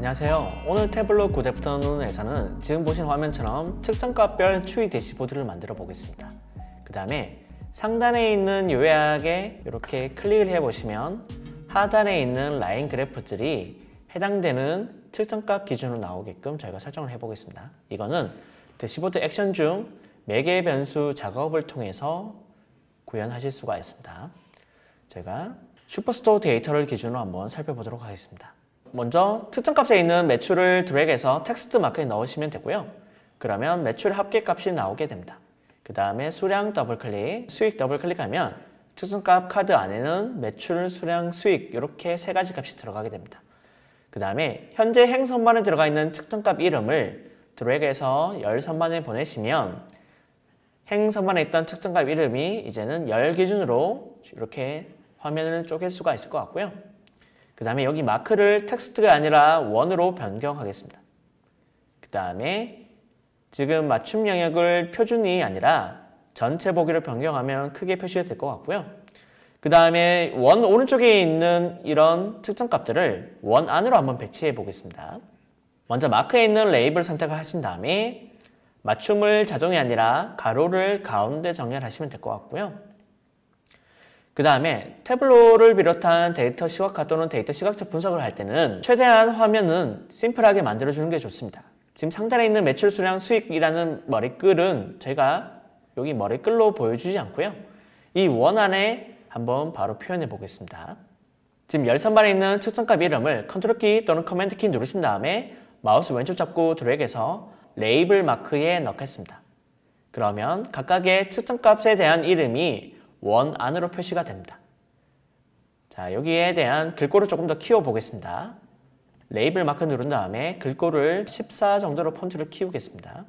안녕하세요. 오늘 태블로 구데프터눈에서는 지금 보신 화면처럼 측정값별 추이 대시보드를 만들어 보겠습니다. 그 다음에 상단에 있는 요약에 이렇게 클릭을 해보시면 하단에 있는 라인 그래프들이 해당되는 측정값 기준으로 나오게끔 저희가 설정을 해보겠습니다. 이거는 대시보드 액션 중 매개 변수 작업을 통해서 구현하실 수가 있습니다. 제가 슈퍼스토어 데이터를 기준으로 한번 살펴보도록 하겠습니다. 먼저 특정값에 있는 매출을 드래그해서 텍스트 마크에 넣으시면 되고요. 그러면 매출 합계값이 나오게 됩니다. 그 다음에 수량 더블클릭, 수익 더블클릭하면 특정값 카드 안에는 매출, 수량, 수익 이렇게 세 가지 값이 들어가게 됩니다. 그 다음에 현재 행 선반에 들어가 있는 특정값 이름을 드래그해서 열 선반에 보내시면 행 선반에 있던 특정값 이름이 이제는 열 기준으로 이렇게 화면을 쪼갤 수가 있을 것 같고요. 그 다음에 여기 마크를 텍스트가 아니라 원으로 변경하겠습니다. 그 다음에 지금 맞춤 영역을 표준이 아니라 전체 보기로 변경하면 크게 표시가 될 것 같고요. 그 다음에 원 오른쪽에 있는 이런 특정값들을 원 안으로 한번 배치해 보겠습니다. 먼저 마크에 있는 레이블 선택을 하신 다음에 맞춤을 자동이 아니라 가로를 가운데 정렬하시면 될 것 같고요. 그 다음에 태블로를 비롯한 데이터 시각화 또는 데이터 시각적 분석을 할 때는 최대한 화면은 심플하게 만들어주는 게 좋습니다. 지금 상단에 있는 매출, 수량, 수익이라는 머리글은 저희가 여기 머리글로 보여주지 않고요. 이 원 안에 한번 바로 표현해 보겠습니다. 지금 열선반에 있는 측정값 이름을 컨트롤 키 또는 커맨드 키 누르신 다음에 마우스 왼쪽 잡고 드래그해서 레이블 마크에 넣겠습니다. 그러면 각각의 측정값에 대한 이름이 원 안으로 표시가 됩니다. 자, 여기에 대한 글꼴을 조금 더 키워 보겠습니다. 레이블 마크 누른 다음에 글꼴을 14 정도로 폰트를 키우겠습니다.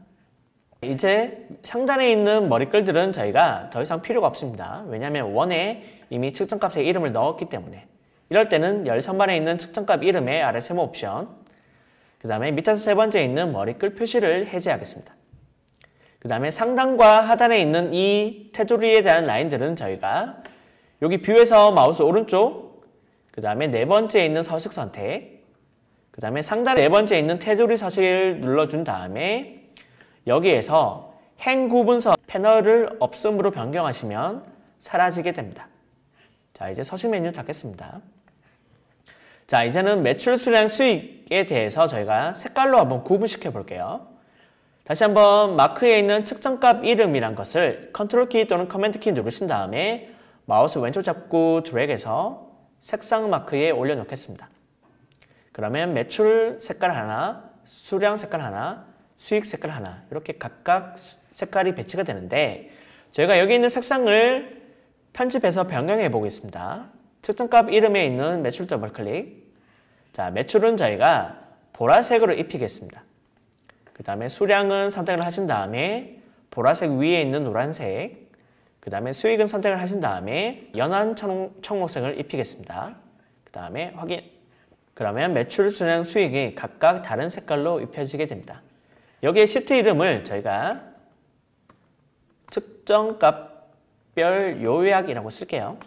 이제 상단에 있는 머리글들은 저희가 더 이상 필요가 없습니다. 왜냐하면 원에 이미 측정값의 이름을 넣었기 때문에. 이럴 때는 열 선반에 있는 측정값 이름의 아래 세모 옵션, 그 다음에 밑에서 세 번째에 있는 머리글 표시를 해제하겠습니다. 그 다음에 상단과 하단에 있는 이 테두리에 대한 라인들은 저희가 여기 뷰에서 마우스 오른쪽, 그 다음에 네 번째에 있는 서식 선택, 그 다음에 상단에 네 번째에 있는 테두리 서식을 눌러준 다음에 여기에서 행 구분서 패널을 없음으로 변경하시면 사라지게 됩니다. 자, 이제 서식 메뉴 닫겠습니다. 자, 이제는 매출, 수량, 수익에 대해서 저희가 색깔로 한번 구분시켜 볼게요. 다시 한번 마크에 있는 측정값 이름이란 것을 컨트롤 키 또는 커맨드 키 누르신 다음에 마우스 왼쪽 잡고 드래그해서 색상 마크에 올려놓겠습니다. 그러면 매출 색깔 하나, 수량 색깔 하나, 수익 색깔 하나 이렇게 각각 색깔이 배치가 되는데 저희가 여기 있는 색상을 편집해서 변경해 보겠습니다. 측정값 이름에 있는 매출 더블클릭. 자, 매출은 저희가 보라색으로 입히겠습니다. 그 다음에 수량은 선택을 하신 다음에 보라색 위에 있는 노란색, 그 다음에 수익은 선택을 하신 다음에 연한 청록색을 입히겠습니다. 그 다음에 확인. 그러면 매출, 수량, 수익이 각각 다른 색깔로 입혀지게 됩니다. 여기에 시트 이름을 저희가 측정값별 요약이라고 쓸게요.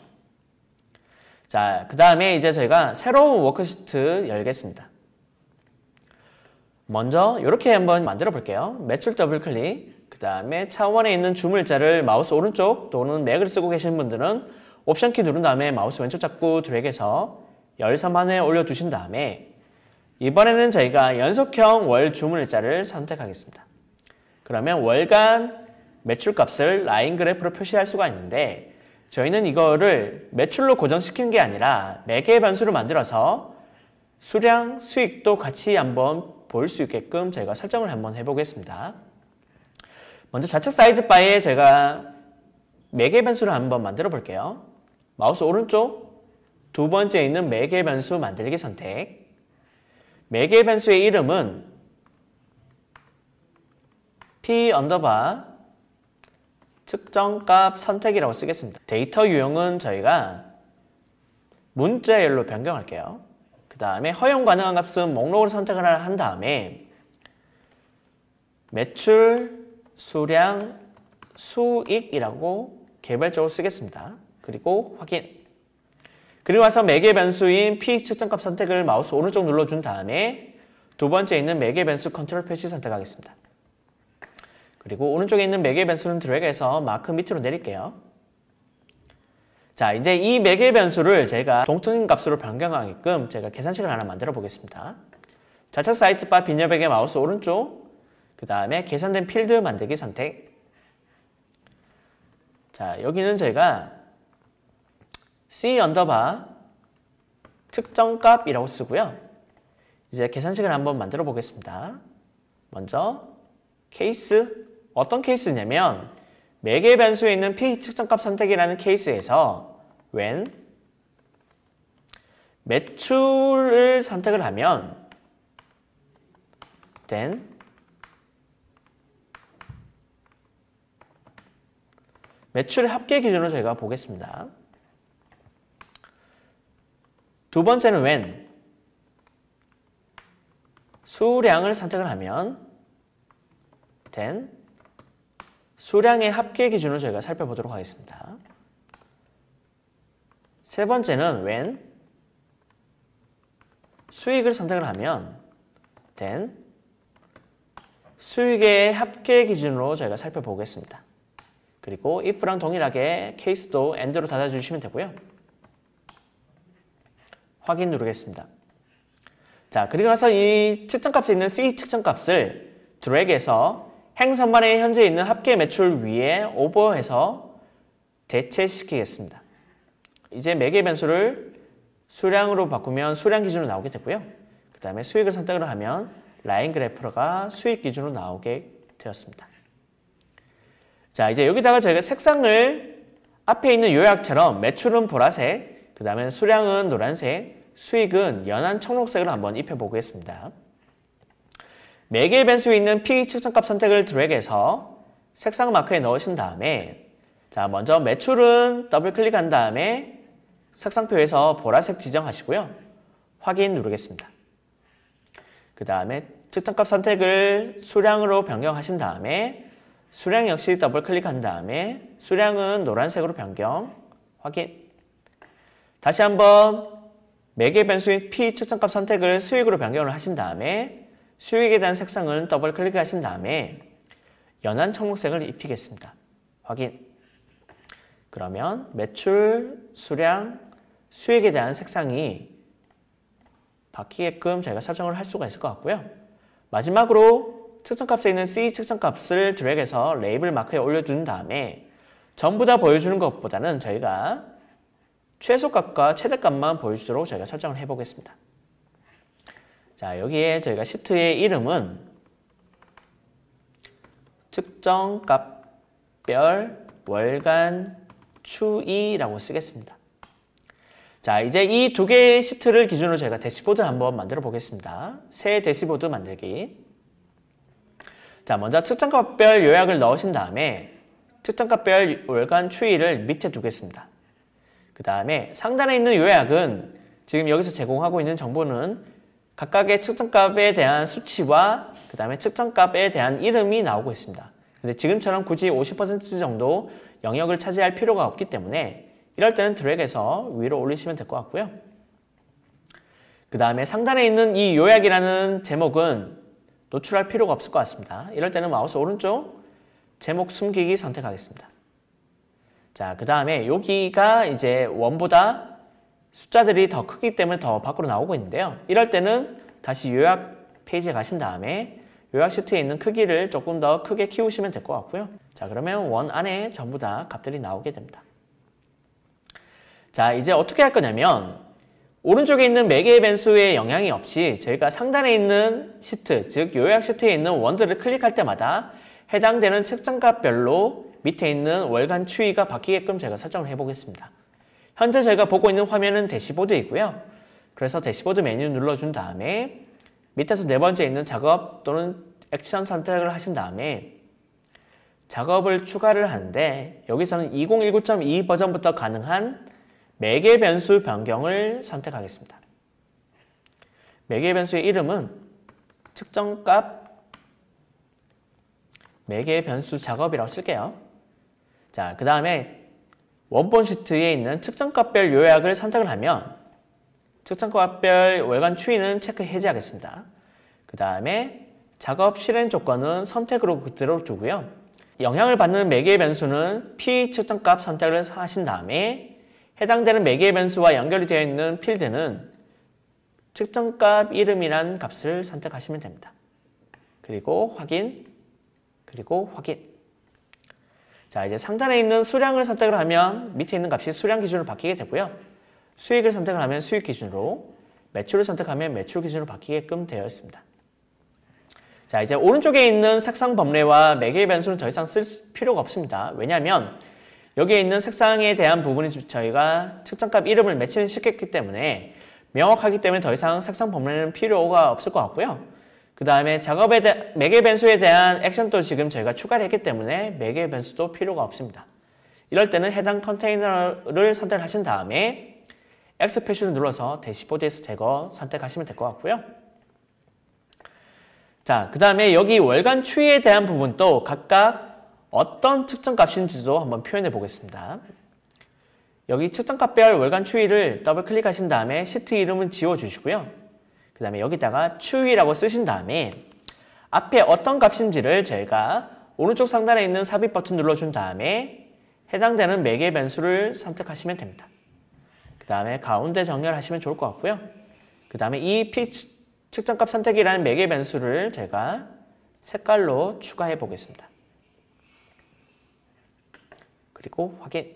자, 그 다음에 이제 저희가 새로운 워크시트 열겠습니다. 먼저 이렇게 한번 만들어 볼게요. 매출 더블클릭, 그 다음에 차원에 있는 주물자를 마우스 오른쪽 또는 맥을 쓰고 계신 분들은 옵션 키 누른 다음에 마우스 왼쪽 잡고 드래그해서 열 선반에 올려두신 다음에 이번에는 저희가 연속형 월 주물자를 선택하겠습니다. 그러면 월간 매출값을 라인 그래프로 표시할 수가 있는데 저희는 이거를 매출로 고정시키는 게 아니라 매개 변수를 만들어서 수량, 수익도 같이 한번 볼 수 있게끔 제가 설정을 한번 해보겠습니다. 먼저 좌측 사이드바에 제가 매개 변수를 한번 만들어 볼게요. 마우스 오른쪽 두 번째에 있는 매개 변수 만들기 선택. 매개 변수의 이름은 p 언더바 측정값 선택이라고 쓰겠습니다. 데이터 유형은 저희가 문자열로 변경할게요. 그 다음에 허용 가능한 값은 목록을 선택을 한 다음에 매출, 수량, 수익이라고 개별적으로 쓰겠습니다. 그리고 확인. 그리고 와서 매개 변수인 p 측정값 선택을 마우스 오른쪽 눌러준 다음에 두 번째 있는 매개 변수 컨트롤 표시 선택하겠습니다. 그리고 오른쪽에 있는 매개 변수는 드래그해서 마크 밑으로 내릴게요. 자, 이제 이 매개 변수를 제가 동적인 값으로 변경하게끔 제가 계산식을 하나 만들어 보겠습니다. 좌측 사이드바 빈 여백의 마우스 오른쪽, 그 다음에 계산된 필드 만들기 선택. 자, 여기는 저희가 C 언더바 측정값이라고 쓰고요. 이제 계산식을 한번 만들어 보겠습니다. 먼저 케이스, 어떤 케이스냐면 매개 변수에 있는 P 측정값 선택이라는 케이스에서 when 매출을 선택을 하면 then 매출의 합계 기준으로 저희가 보겠습니다. 두 번째는 when 수량을 선택을 하면 then 수량의 합계 기준으로 저희가 살펴보도록 하겠습니다. 세 번째는 when 수익을 선택을 하면 then 수익의 합계 기준으로 저희가 살펴보겠습니다. 그리고 if랑 동일하게 케이스도 end로 닫아주시면 되고요. 확인 누르겠습니다. 자, 그리고 나서 이 측정값에 있는 C 측정값을 드래그해서 행선반에 현재 있는 합계 매출 위에 오버해서 대체시키겠습니다. 이제 매개 변수를 수량으로 바꾸면 수량 기준으로 나오게 되고요. 그 다음에 수익을 선택을 하면 라인 그래프가 수익 기준으로 나오게 되었습니다. 자, 이제 여기다가 저희가 색상을 앞에 있는 요약처럼 매출은 보라색, 그 다음에 수량은 노란색, 수익은 연한 청록색으로 한번 입혀보겠습니다. 매개 변수에 있는 P 측정값 선택을 드래그해서 색상 마크에 넣으신 다음에 자, 먼저 매출은 더블 클릭한 다음에 색상표에서 보라색 지정하시고요. 확인 누르겠습니다. 그 다음에 측정값 선택을 수량으로 변경하신 다음에 수량 역시 더블 클릭한 다음에 수량은 노란색으로 변경, 확인. 다시 한번 매개 변수인 P 측정값 선택을 수익으로 변경을 하신 다음에 수익에 대한 색상은 더블 클릭하신 다음에 연한 청록색을 입히겠습니다. 확인. 그러면 매출, 수량, 수익에 대한 색상이 바뀌게끔 저희가 설정을 할 수가 있을 것 같고요. 마지막으로 측정값에 있는 C 측정값을 드래그해서 레이블 마크에 올려둔 다음에 전부 다 보여주는 것보다는 저희가 최소값과 최대값만 보여주도록 저희가 설정을 해보겠습니다. 자, 여기에 저희가 시트의 이름은 측정값별 월간 추이라고 쓰겠습니다. 자, 이제 이 두 개의 시트를 기준으로 저희가 대시보드 한번 만들어 보겠습니다. 새 대시보드 만들기. 자, 먼저 측정값별 요약을 넣으신 다음에 측정값별 월간 추이를 밑에 두겠습니다. 그 다음에 상단에 있는 요약은 지금 여기서 제공하고 있는 정보는 각각의 측정값에 대한 수치와 그 다음에 측정값에 대한 이름이 나오고 있습니다. 근데 지금처럼 굳이 50% 정도 영역을 차지할 필요가 없기 때문에 이럴 때는 드래그해서 위로 올리시면 될 것 같고요. 그 다음에 상단에 있는 이 요약이라는 제목은 노출할 필요가 없을 것 같습니다. 이럴 때는 마우스 오른쪽 제목 숨기기 선택하겠습니다. 자, 그 다음에 여기가 이제 원보다 숫자들이 더 크기 때문에 더 밖으로 나오고 있는데요. 이럴 때는 다시 요약 페이지에 가신 다음에 요약 시트에 있는 크기를 조금 더 크게 키우시면 될 것 같고요. 자, 그러면 원 안에 전부 다 값들이 나오게 됩니다. 자, 이제 어떻게 할 거냐면 오른쪽에 있는 매개 변수에 영향이 없이 저희가 상단에 있는 시트, 즉 요약 시트에 있는 원들을 클릭할 때마다 해당되는 측정값별로 밑에 있는 월간 추이가 바뀌게끔 제가 설정을 해보겠습니다. 현재 저희가 보고 있는 화면은 대시보드이고요. 그래서 대시보드 메뉴 눌러준 다음에 밑에서 네 번째 있는 작업 또는 액션 선택을 하신 다음에 작업을 추가를 하는데 여기서는 2019.2 버전부터 가능한 매개 변수 변경을 선택하겠습니다. 매개 변수의 이름은 측정값 매개 변수 작업이라고 쓸게요. 자, 그 다음에 원본 시트에 있는 측정값별 요약을 선택을 하면 측정값별 월간 추이는 체크 해제하겠습니다. 그 그 다음에 작업 실행 조건은 선택으로 그대로 두고요. 영향을 받는 매개 변수는 P 측정값 선택을 하신 다음에 해당되는 매개 변수와 연결이 되어 있는 필드는 측정값 이름이란 값을 선택하시면 됩니다. 그리고 확인, 그리고 확인. 자, 이제 상단에 있는 수량을 선택을 하면 밑에 있는 값이 수량 기준으로 바뀌게 되고요. 수익을 선택을 하면 수익 기준으로, 매출을 선택하면 매출 기준으로 바뀌게끔 되어 있습니다. 자, 이제 오른쪽에 있는 색상 범례와 매개 변수는 더 이상 쓸 필요가 없습니다. 왜냐하면 여기에 있는 색상에 대한 부분이 저희가 측정값 이름을 매치는 시켰기 때문에 명확하기 때문에 더 이상 색상 범례는 필요가 없을 것 같고요. 그 다음에 매개 변수에 대한 액션도 지금 저희가 추가를 했기 때문에 매개 변수도 필요가 없습니다. 이럴 때는 해당 컨테이너를 선택하신 다음에 X 표시를 눌러서 대시보드에서 제거 선택하시면 될 것 같고요. 자, 그 다음에 여기 월간 추이에 대한 부분도 각각 어떤 측정값인지도 한번 표현해 보겠습니다. 여기 측정값별 월간 추이를 더블 클릭하신 다음에 시트 이름은 지워주시고요. 그 다음에 여기다가 추이라고 쓰신 다음에 앞에 어떤 값인지를 저희가 오른쪽 상단에 있는 삽입 버튼 눌러준 다음에 해당되는 매개 변수를 선택하시면 됩니다. 그 다음에 가운데 정렬하시면 좋을 것 같고요. 그 다음에 이 P 측정값 선택이라는 매개 변수를 제가 색깔로 추가해 보겠습니다. 그리고 확인,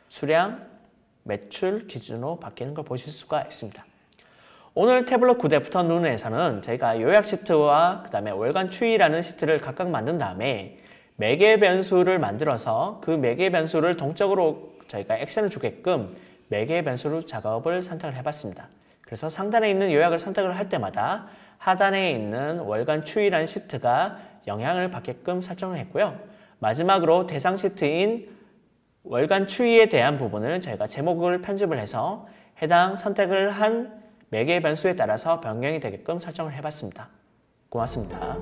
수량, 매출 기준으로 바뀌는 걸 보실 수가 있습니다. 오늘 태블릿 구데프터 눈에서는 저희가 요약 시트와 그 다음에 월간 추이라는 시트를 각각 만든 다음에 매개 변수를 만들어서 그 매개 변수를 동적으로 저희가 액션을 주게끔 매개 변수로 작업을 선택을 해봤습니다. 그래서 상단에 있는 요약을 선택을 할 때마다 하단에 있는 월간 추이라는 시트가 영향을 받게끔 설정을 했고요. 마지막으로 대상 시트인 월간 추이에 대한 부분을 저희가 제목을 편집을 해서 해당 선택을 한 매개 변수에 따라서 변경이 되게끔 설정을 해봤습니다. 고맙습니다.